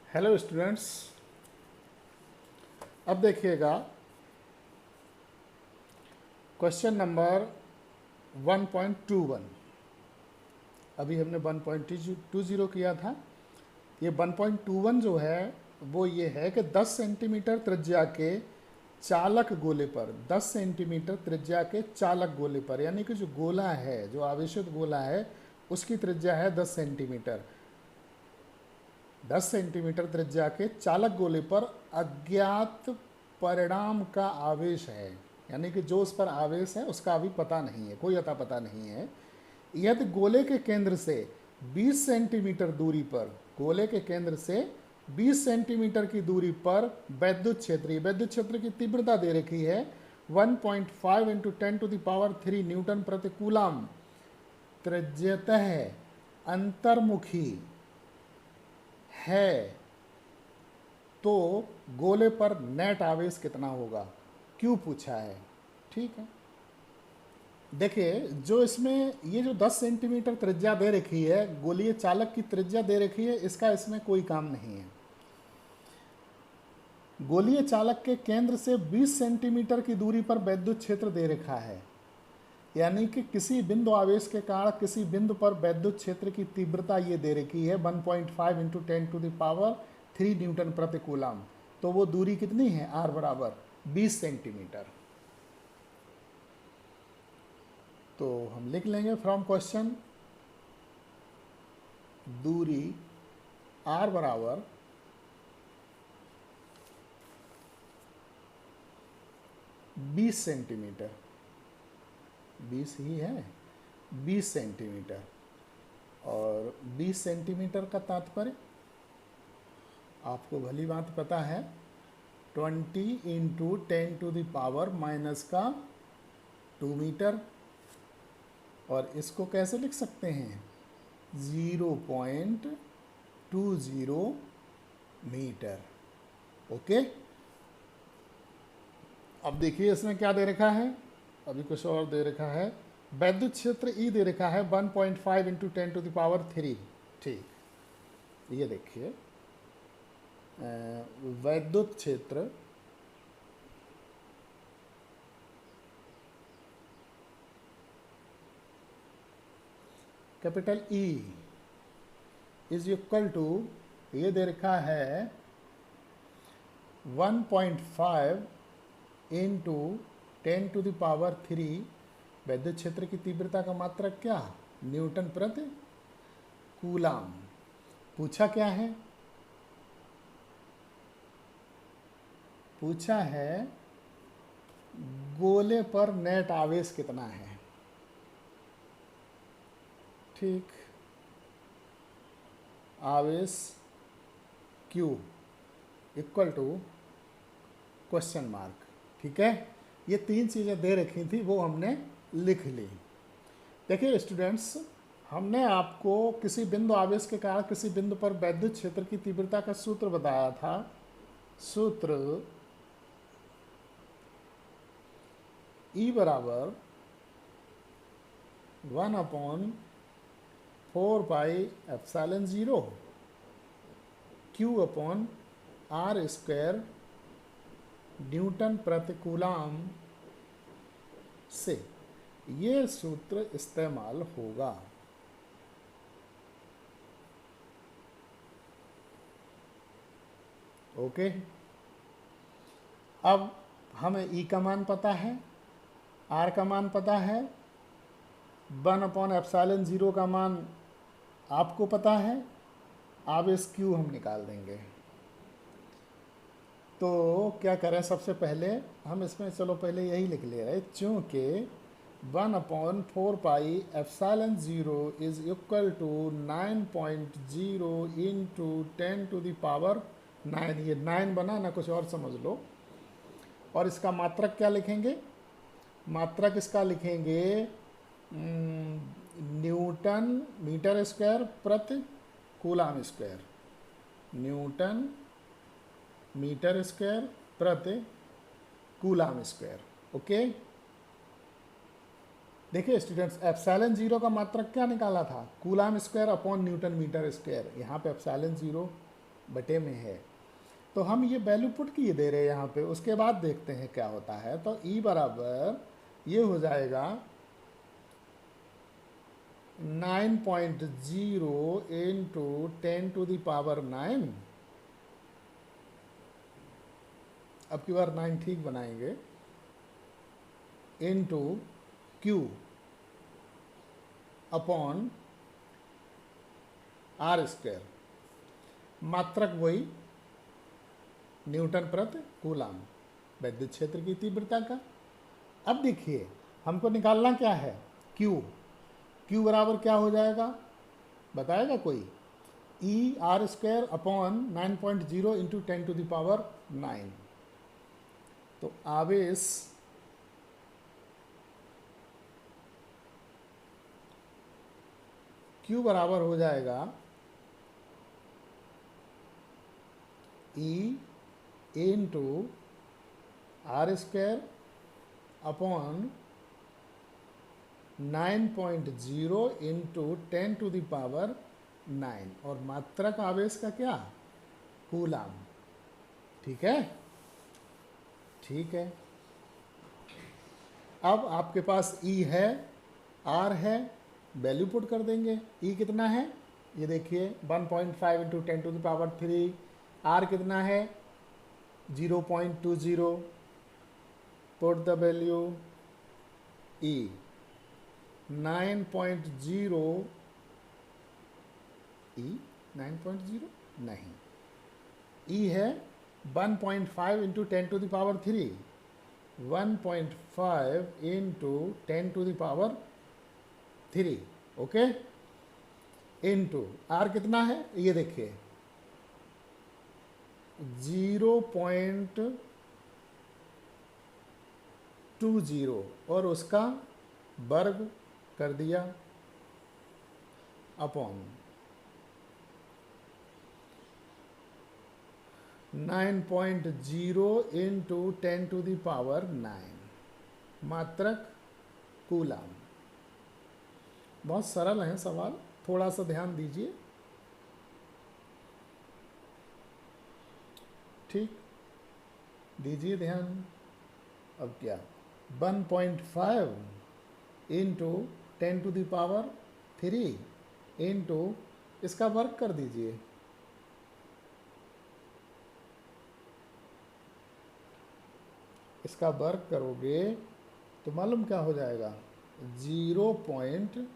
Hello students, अब देखिएगा question number 1.21। अभी हमने 1.20 किया था। ये 1.21 जो है वो ये है कि 10 सेंटीमीटर त्रिज्या के चालक गोले पर 10 सेंटीमीटर त्रिज्या के चालक गोले पर, यानी कि जो गोला है, जो आवेशित गोला है, उसकी त्रिज्या है 10 सेंटीमीटर। 10 सेंटीमीटर त्रिज्या के चालक गोले पर अज्ञात परिणाम का आवेश है, यानी कि जो उस पर आवेश है उसका अभी पता नहीं है, कोई अता पता नहीं है। यदि गोले के केंद्र से 20 सेंटीमीटर दूरी पर, गोले के केंद्र से 20 सेंटीमीटर की दूरी पर वैद्युत क्षेत्र की तीव्रता दे रखी है 1.5 इंटू 10⁻³ न्यूटन प्रति कूलाम, त्रिज्यतः अंतर्मुखी है, तो गोले पर नेट आवेश कितना होगा, क्यों पूछा है। ठीक है, देखिए जो इसमें ये जो 10 सेंटीमीटर त्रिज्या दे रखी है, गोलीय चालक की त्रिज्या दे रखी है, इसका इसमें कोई काम नहीं है। गोलीय चालक के केंद्र से 20 सेंटीमीटर की दूरी पर वैद्युत क्षेत्र दे रखा है, यानी कि किसी बिंदु आवेश के कारण किसी बिंदु पर वैद्युत क्षेत्र की तीव्रता ये दे रखी है 1.5 इंटू 10⁻³ न्यूटन प्रति कूलाम। तो वो दूरी कितनी है, आर बराबर 20 सेंटीमीटर। तो हम लिख लेंगे फ्रॉम क्वेश्चन, दूरी आर बराबर 20 सेंटीमीटर, 20 ही है, 20 सेंटीमीटर। और 20 सेंटीमीटर का तात्पर्य आपको भली बात पता है, 20 इंटू 10⁻⁻² मीटर। और इसको कैसे लिख सकते हैं, 0.20 मीटर। ओके, अब देखिए इसमें क्या दे रखा है, अभी कुछ और दे रखा है। वैद्युत क्षेत्र ई दे रखा है 1.5 इंटू 10⁻³ ठीक, ये देखिए वैद्युत क्षेत्र capital E is equal to, ये दे रखा है 1.5 इंटू 10⁻³ वैद्युत क्षेत्र की तीव्रता का मात्रक क्या, न्यूटन प्रति कूलाम। पूछा क्या है, पूछा है गोले पर नेट आवेश कितना है। ठीक, आवेश Q equal to question mark. ठीक है, ये तीन चीज़ें दे रखी थी, वो हमने लिख ली। देखिए स्टूडेंट्स, हमने आपको किसी बिंदु आवेश के कारण किसी बिंदु पर वैद्युत क्षेत्र की तीव्रता का सूत्र बताया था। सूत्र E बराबर 1/4πε0 Q/r² न्यूटन प्रति कूलाम से ये सूत्र इस्तेमाल होगा। ओके, अब हमें E का मान पता है, R का मान पता है, 1/ε0 का मान आपको पता है, आवेश Q हम निकाल देंगे। तो क्या करें, सबसे पहले हम इसमें चलो पहले यही लिख ले रहे, चूँकि 1/4πε0 इज इक्वल टू 9.0 इंटू 10⁻⁹, ये 9 बना ना, कुछ और समझ लो। और इसका मात्रक क्या लिखेंगे, मात्रक इसका लिखेंगे न्यूटन मीटर स्क्वायर प्रति coulomb square, newton metre square प्रति कूलाम स्क्वायर। ओके, देखिए स्टूडेंट्स, ε0 का मात्रक क्या निकाला था, coulomb square upon newton metre square. यहाँ पे ε0 बटे में है। तो हम ये वैल्यू पुट किए दे रहे हैं यहाँ पे, उसके बाद देखते हैं क्या होता है। तो ई बराबर ये हो जाएगा 9.0 इंटू 10⁻⁹। अब की बार 9 ठीक बनाएंगे, into Q upon R square, मात्रक वही न्यूटन प्रति कूलम, विद्युत क्षेत्र की तीव्रता का। अब देखिए हमको निकालना क्या है, क्यू बराबर क्या हो जाएगा बताएगा कोई, E R square upon 9.0 into 10⁻⁹। तो आवेश क्यू बराबर हो जाएगा E into R square upon 9.0 into 10⁻⁹, और मात्रक आवेश का क्या, कूलम। ठीक है, ठीक है। अब आपके पास ई है, आर है, वैल्यू पुट कर देंगे। ई कितना है ये देखिए 1.5 इंटू 10⁻⁵, आर कितना है 0.20, put the value, E 9.0, E 9.0 नहीं, ई है 1.5 into 10⁻⁵, 1.5 into 10⁻⁵, okay, into R कितना है ये देखिए 0.20, और उसका वर्ग कर दिया अपॉन 9.0 इंटू 10⁻⁹, मात्रक कूलम। बहुत सरल है सवाल, थोड़ा सा ध्यान दीजिए। ठीक, दीजिए ध्यान। अब क्या 1.5 इंटू 10⁻⁵ इंटू इसका वर्ग कर दीजिए, इसका वर्ग करोगे तो मालूम क्या हो जाएगा 0.20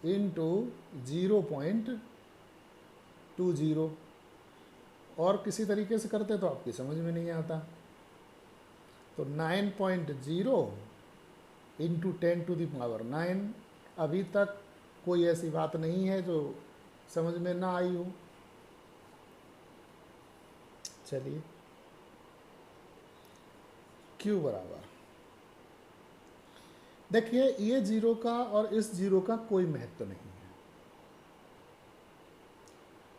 इंटू 0.20, और किसी तरीके से करते तो आपकी समझ में नहीं आता। तो 9.0 इंटू 10⁻⁹, अभी तक कोई ऐसी बात नहीं है जो समझ में ना आई हो। चलिए, क्यू बराबर, देखिए ये जीरो का और इस जीरो का कोई महत्व नहीं है।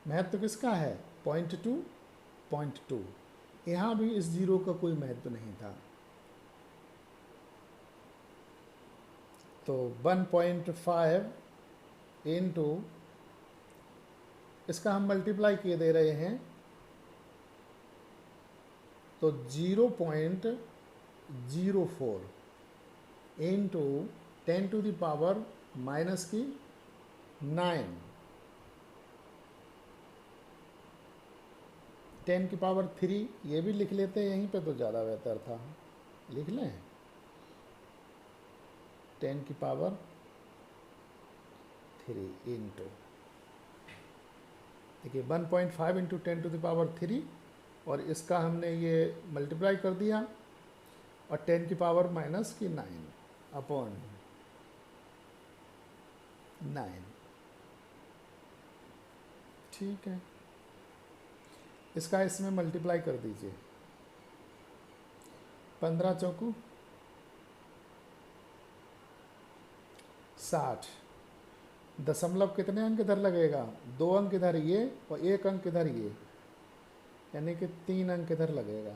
महत्व किसका है 0.2, यहाँ भी इस जीरो का कोई महत्व नहीं था। तो 1.5 इंटू इसका हम मल्टीप्लाई किए दे रहे हैं, तो 0.04 इंटू 10⁻⁹, 10⁻3, ये भी लिख लेते हैं यहीं पे तो ज़्यादा बेहतर था, लिख लें 10⁻3 इंटू, देखिए 1.5 इंटू 10⁻3, और इसका हमने ये मल्टीप्लाई कर दिया, और 10⁻⁹ अपॉन 9। ठीक है, इसका इसमें मल्टीप्लाई कर दीजिए, 15 चौकू 60, दशमलव कितने अंक इधर लगेगा, 2 अंक इधर ये और 1 अंक इधर ये, यानी कि 3 अंक इधर लगेगा।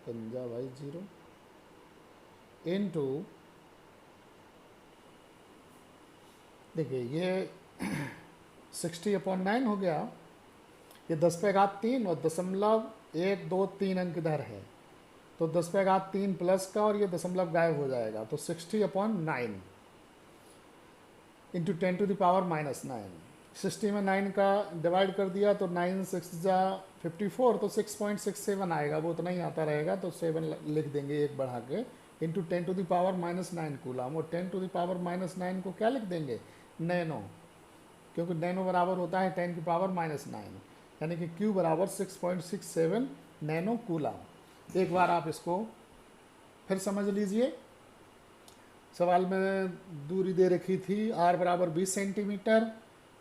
पंजा भाई 0 इंटू देखिए ये 60/9 हो गया। ये 10 पे घात 3 और 0.123 अंक इधर है, तो 10 पे घात 3 प्लस का और ये दशमलव गायब हो जाएगा, तो 60/9 इंटू 10⁻⁻9। 60 में 9 का डिवाइड कर दिया तो 9 6 जा 54, तो 6.67 आएगा, वो उतना ही आता रहेगा, तो 7 लिख देंगे एक बढ़ा के, इंटू 10⁻⁻9 कूलम। और 10⁻⁻9 को क्या लिख देंगे, नैनो, क्योंकि नैनो बराबर होता है 10⁻⁹, यानी कि Q बराबर 6.67 नैनो कूलम। एक बार आप इसको फिर समझ लीजिए। सवाल में दूरी दे रखी थी R बराबर 20 सेंटीमीटर,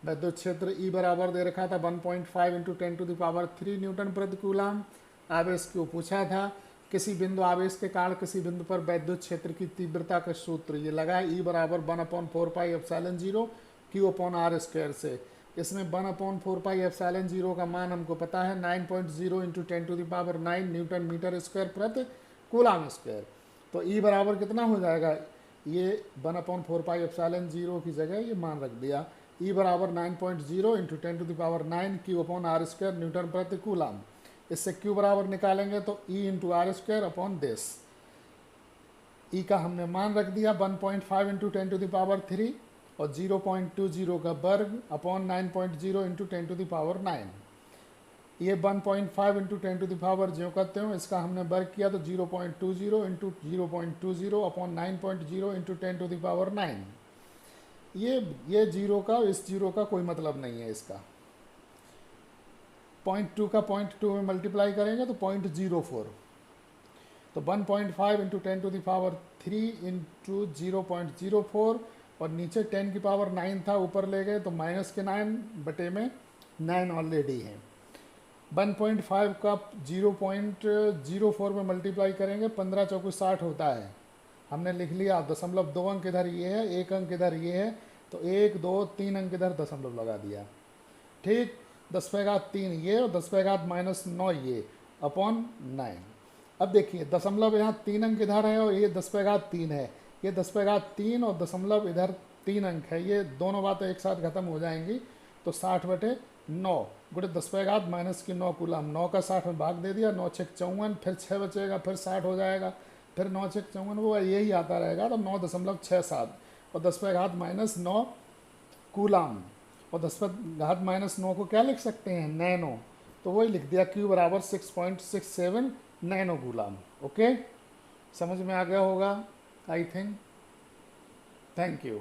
विद्युत क्षेत्र E बराबर दे रखा था 1.5 इंटू 10⁻³ न्यूटन प्रति कूलम। आवेश क्यों पूछा था, किसी बिंदु आवेश के कारण किसी बिंदु पर विद्युत क्षेत्र की तीव्रता का सूत्र ये लगा है, E बराबर 1/4πε0 Q/r² से। इसमें 1/4πε0 का मान हमको पता है 9.0 इंटू 10⁹ न्यूटन मीटर स्क्वायर प्रति कूलम स्क्वायर। तो E बराबर कितना हो जाएगा, ये 1/4πε0 की जगह ये मान रख दिया, E बराबर 9.0 इंटू 10⁹ Q/r² न्यूटन प्रति कूलम। इससे Q बराबर निकालेंगे तो E into r² this. E का हमने मान रख दिया 1.5 इंटू 10⁻³ और 0.20 का वर्ग अपॉन 9.0 इंटू 10⁻⁹। ये 1.5 इंटू 10⁻, जो करते हो इसका हमने वर्ग किया तो 0.20 इंटू 0.20 अपॉन 9.0 इंटू 10⁻⁹। ये जीरो का, इस जीरो का कोई मतलब नहीं है इसका। 0.2 का 0.2 में मल्टीप्लाई करेंगे तो 0.04, तो 1.5 इंटू 10⁻³ इंटू 0.04 और नीचे 10⁹ था, ऊपर ले गए तो माइनस के 9 बटे में 9 ऑलरेडी है। 1.5 का 0.04 में मल्टीप्लाई करेंगे 15 चौको 60 होता है, हमने लिख लिया। 0.2 अंक इधर ये है, 1 अंक इधर ये है, तो 1 2 3 अंक इधर दशमलव लगा दिया। ठीक, 10 पे घात 3 ये और 10 पे घात -9 ये अपॉन 9। अब देखिए दशमलव यहाँ 3 अंक इधर है और ये 10 पे घात 3 है, ये 10 पे घात 3 और दशमलव इधर 3 अंक है, ये दोनों बातें एक साथ खत्म हो जाएंगी। तो 60/9 गुणे 10 पे घात -9 कूलम। 9 का 60 में भाग दे दिया, 9 6 54, फिर 6 बचेगा, फिर 60 हो जाएगा, फिर 9 6 54, वो यही आता रहेगा, तो 9.67 और 10 पे घात -9 कूलम। और 10 पे घात -9 को क्या लिख सकते हैं, नैनो, तो वही लिख दिया, Q बराबर 6.67 नैनो कूलम। ओके, समझ में आ गया होगा आई थिंक। Thank you.